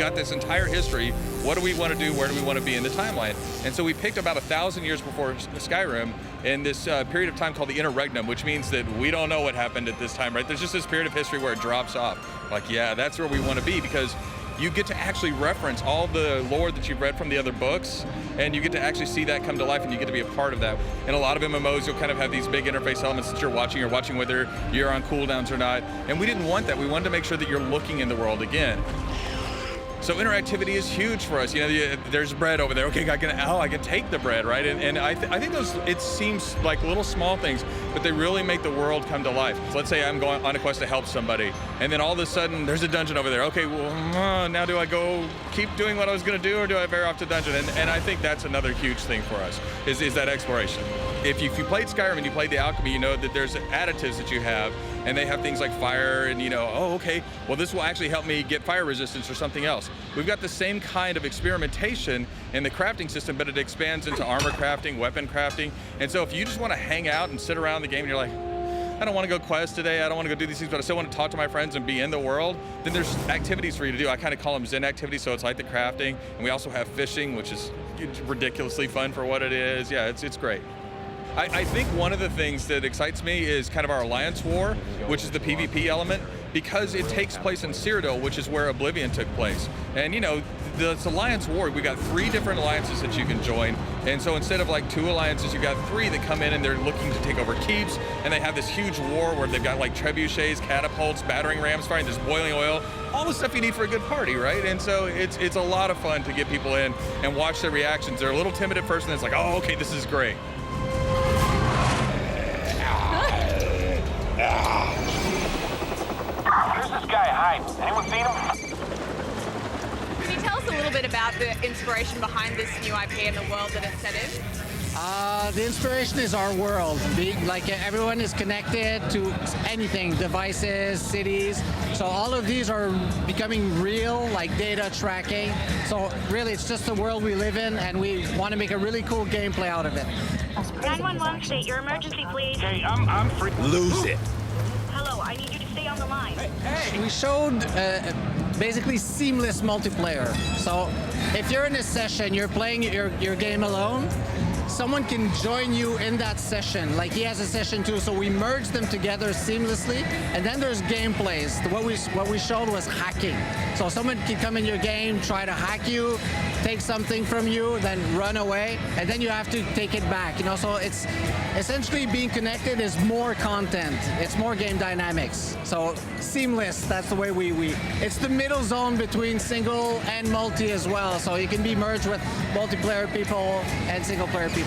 got this entire history. What do we want to do? Where do we want to be in the timeline? And so we picked about 1,000 years before Skyrim in this period of time called the Interregnum, which means that we don't know what happened at this time, right? There's just this period of history where it drops off. Like, yeah, that's where we want to be, because you get to actually reference all the lore that you've read from the other books, and you get to actually see that come to life, and you get to be a part of that. In a lot of MMOs, you'll kind of have these big interface elements that you're watching whether you're on cooldowns or not, and we didn't want that. We wanted to make sure that you're looking in the world again. So interactivity is huge for us. You know, there's bread over there. Okay, I can take the bread, right? And I think those, it seems like little small things, but they really make the world come to life. So let's say I'm going on a quest to help somebody, and then all of a sudden there's a dungeon over there. Okay, well, now do I go keep doing what I was going to do, or do I veer off to dungeon? And I think that's another huge thing for us, is that exploration. If you played Skyrim and you played the alchemy, you know that there's additives that you have, and they have things like fire, and you know, oh, okay, well, this will actually help me get fire resistance or something else. We've got the same kind of experimentation in the crafting system, but it expands into armor crafting, weapon crafting. And so if you just want to hang out and sit around the game and you're like, I don't want to go quest today, I don't want to go do these things, but I still want to talk to my friends and be in the world, then there's activities for you to do. I kind of call them Zen activities, so it's like the crafting. And we also have fishing, which is ridiculously fun for what it is. Yeah, it's great. I think one of the things that excites me is kind of our alliance war, which is the PvP element, because it takes place in Cyrodiil, which is where Oblivion took place. And you know, this alliance war, we got 3 different alliances that you can join. And so instead of like 2 alliances, you got 3 that come in and they're looking to take over keeps. And they have this huge war where they've got like trebuchets, catapults, battering rams firing, there's boiling oil, all the stuff you need for a good party, right? And so it's a lot of fun to get people in and watch their reactions. They're a little timid at first, and it's like, oh, okay, this is great. Here's this guy, Hype. Anyone seen him? Can you tell us a little bit about the inspiration behind this new IP and the world that it's set in? The inspiration is our world. Like everyone is connected to anything, devices, cities. So all of these are becoming real, like data tracking. So really, it's just the world we live in, and we want to make a really cool gameplay out of it. 911, state your emergency, please. Hey, I'm free. Lose it. Hello, I need you to stay on the line. We showed basically seamless multiplayer. So if you're in a session, you're playing your game alone, someone can join you in that session. Like he has a session too, so we merge them together seamlessly. And then there's gameplays. What we showed was hacking. So someone can come in your game, try to hack you, take something from you, then run away, and then you have to take it back. You know, so it's essentially being connected is more content. It's more game dynamics. So seamless. That's the way we. It's the middle zone between single and multi as well. So you can be merged with multiplayer people and single player people.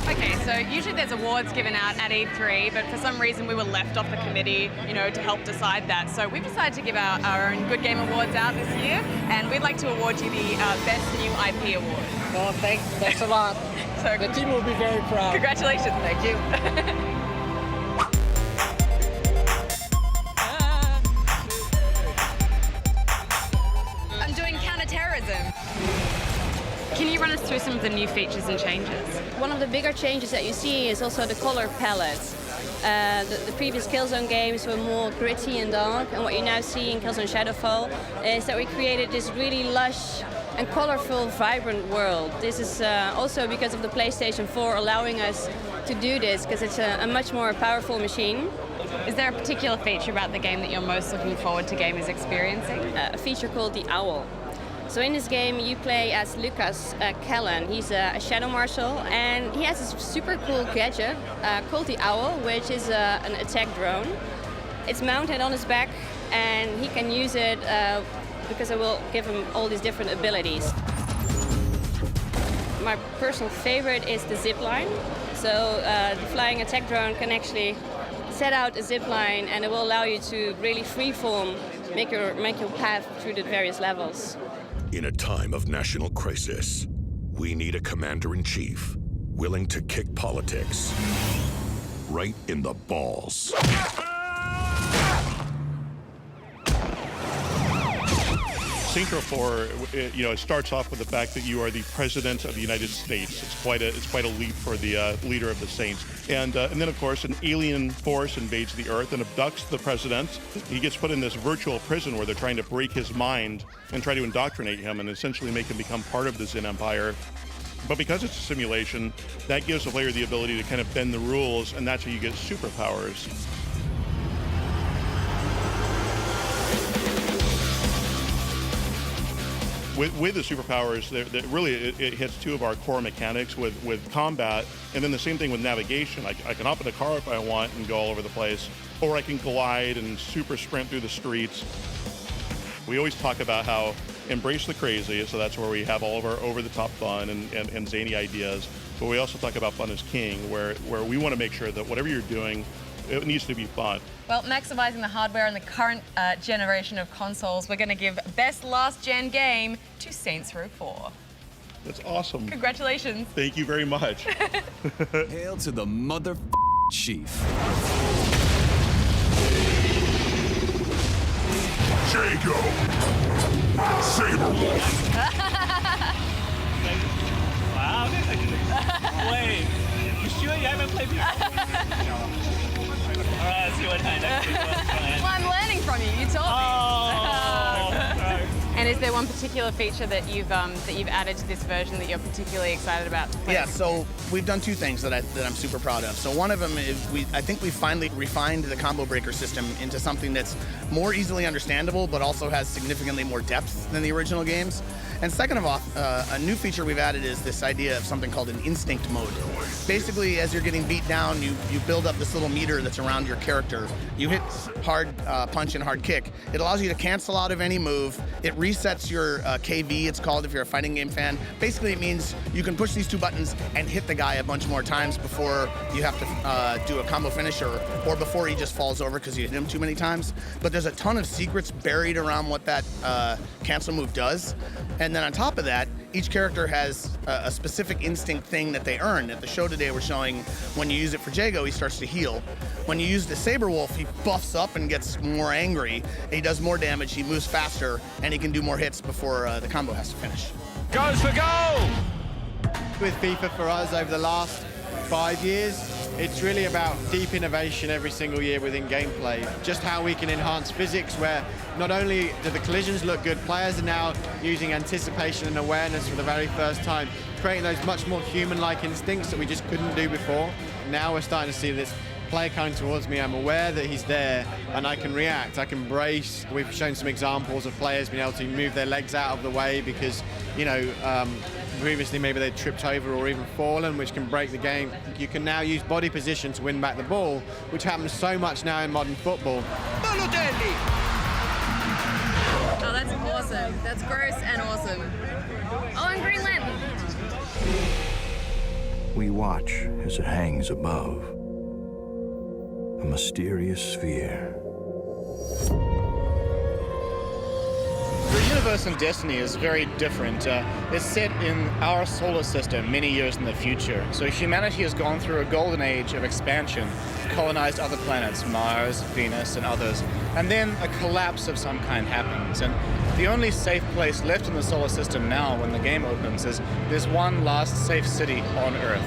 Okay, so usually there's awards given out at E3, but for some reason we were left off the committee, you know, to help decide that. So we've decided to give our own Good Game Awards out this year, and we'd like to award you the Best New IP Award. Well, thanks a lot. So the team will be very proud. Congratulations. Thank you. I'm doing counterterrorism. Can you run us through some of the new features and changes? One of the bigger changes that you see is also the color palette. The previous Killzone games were more gritty and dark, and what you now see in Killzone Shadowfall is that we created this really lush and colorful, vibrant world. This is also because of the PlayStation 4 allowing us to do this, because it's a much more powerful machine. Is there a particular feature about the game that you're most looking forward to gamers experiencing? A feature called the Owl. So in this game you play as Lucas Callan. He's a shadow marshal, and he has this super cool gadget called the Owl, which is an attack drone. It's mounted on his back, and he can use it because I will give him all these different abilities. My personal favorite is the zip line. So the flying attack drone can actually set out a zip line, and it will allow you to really freeform, make your path through the various levels. In a time of national crisis, we need a commander-in-chief willing to kick politics right in the balls. Saints Row 4, it starts off with the fact that you are the president of the United States. It's quite a leap for the leader of the Saints. And then, of course, an alien force invades the Earth and abducts the president. He gets put in this virtual prison where they're trying to break his mind and try to indoctrinate him and essentially make him become part of the Zen Empire. But because it's a simulation, that gives the player the ability to kind of bend the rules, and that's how you get superpowers. With the superpowers, it hits two of our core mechanics with combat, and then the same thing with navigation. I can hop in a car if I want and go all over the place, or I can glide and super sprint through the streets. We always talk about how embrace the crazy, so that's where we have all of our over-the-top fun and zany ideas. But we also talk about fun is king, where we want to make sure that whatever you're doing, it needs to be fun. Well, maximizing the hardware on the current generation of consoles, we're going to give Best Last Gen Game to Saints Row 4. That's awesome. Congratulations. Thank you very much. Hail to the mother chief. Jago! Saberwolf! Wow, wait, you sure you haven't played before? All right, let's see what time next week. Well, I'm learning from you. You told me. And is there one particular feature that you've added to this version that you're particularly excited about? Yeah, so we've done two things that I'm super proud of. So one of them is I think we finally refined the combo breaker system into something that's more easily understandable, but also has significantly more depth than the original games. And second of all, a new feature we've added is this idea of something called an instinct mode. Basically, as you're getting beat down, you build up this little meter that's around your character. You hit hard punch and hard kick. It allows you to cancel out of any move. It resets your KV, it's called if you're a fighting game fan. Basically, it means you can push these two buttons and hit the guy a bunch more times before you have to do a combo finisher or before he just falls over because you hit him too many times. But there's a ton of secrets buried around what that cancel move does. And then on top of that, each character has a specific instinct thing that they earn. At the show today, we're showing when you use it for Jago, he starts to heal. When you use the Saberwolf, he buffs up and gets more angry. He does more damage, he moves faster, and he can do more hits before the combo has to finish. Goes for goal! With FIFA for us over the last 5 years, it's really about deep innovation every single year within gameplay. Just how we can enhance physics where not only do the collisions look good, players are now using anticipation and awareness for the very first time, creating those much more human-like instincts that we just couldn't do before. Now we're starting to see this player coming towards me, I'm aware that he's there and I can react, I can brace. We've shown some examples of players being able to move their legs out of the way because, previously maybe they tripped over or even fallen, which can break the game. You can now use body position to win back the ball, which happens so much now in modern football. Oh, that's awesome. That's gross and awesome. Oh, and Green Lantern. We watch as it hangs above, a mysterious sphere. The universe of Destiny is very different. It's set in our solar system many years in the future. So humanity has gone through a golden age of expansion, colonized other planets, Mars, Venus, and others. And then a collapse of some kind happens. And the only safe place left in the solar system now when the game opens is there's one last safe city on Earth.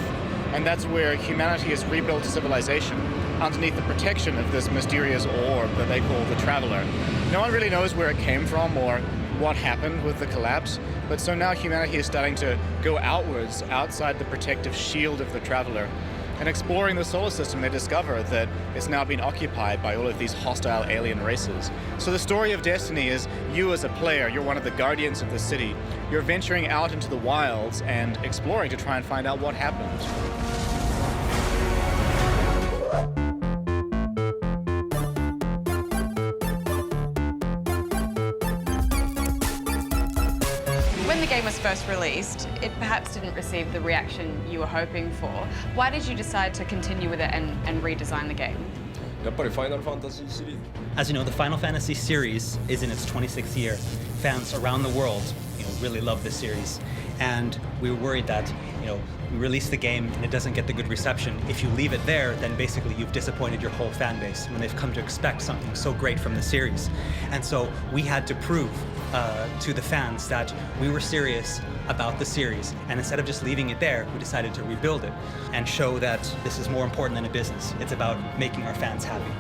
And that's where humanity has rebuilt civilization underneath the protection of this mysterious orb that they call the Traveler. No one really knows where it came from or what happened with the collapse, but so now humanity is starting to go outwards, outside the protective shield of the Traveler. And exploring the solar system, they discover that it's now been occupied by all of these hostile alien races. So the story of Destiny is you as a player, you're one of the guardians of the city. You're venturing out into the wilds and exploring to try and find out what happened. When the game was first released, it perhaps didn't receive the reaction you were hoping for. Why did you decide to continue with it and redesign the game? As you know, the Final Fantasy series is in its 26th year. Fans around the world, really love this series. And we were worried that, we release the game and it doesn't get the good reception. If you leave it there, then basically you've disappointed your whole fan base when they've come to expect something so great from the series. And so we had to prove to the fans that we were serious about the series. And instead of just leaving it there, we decided to rebuild it and show that this is more important than a business. It's about making our fans happy.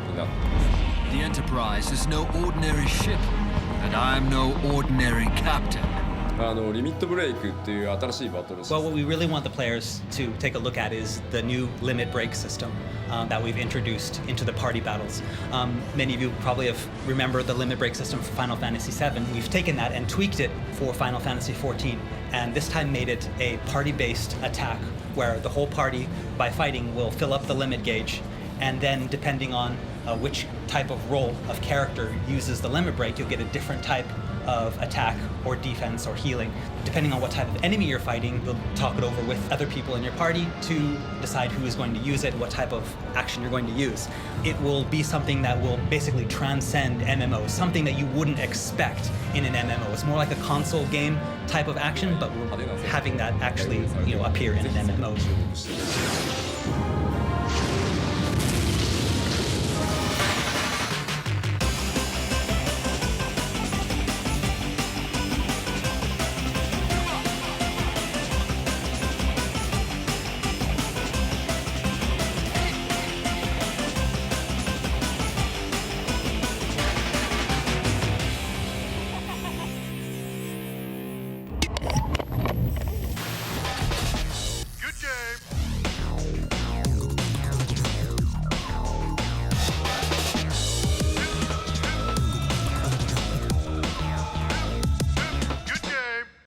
The Enterprise is no ordinary ship, and I'm no ordinary captain. Well, what we really want the players to take a look at is the new limit break system that we've introduced into the party battles. Many of you probably have remembered the limit break system for Final Fantasy VII. We've taken that and tweaked it for Final Fantasy XIV, and this time made it a party-based attack where the whole party, by fighting, will fill up the limit gauge, and then depending on which type of role of character uses the limit break, you'll get a different type of attack or defense or healing. Depending on what type of enemy you're fighting, you'll talk it over with other people in your party to decide who is going to use it, what type of action you're going to use. It will be something that will basically transcend MMOs, something that you wouldn't expect in an MMO. It's more like a console game type of action, but we're having that actually appear in an MMO.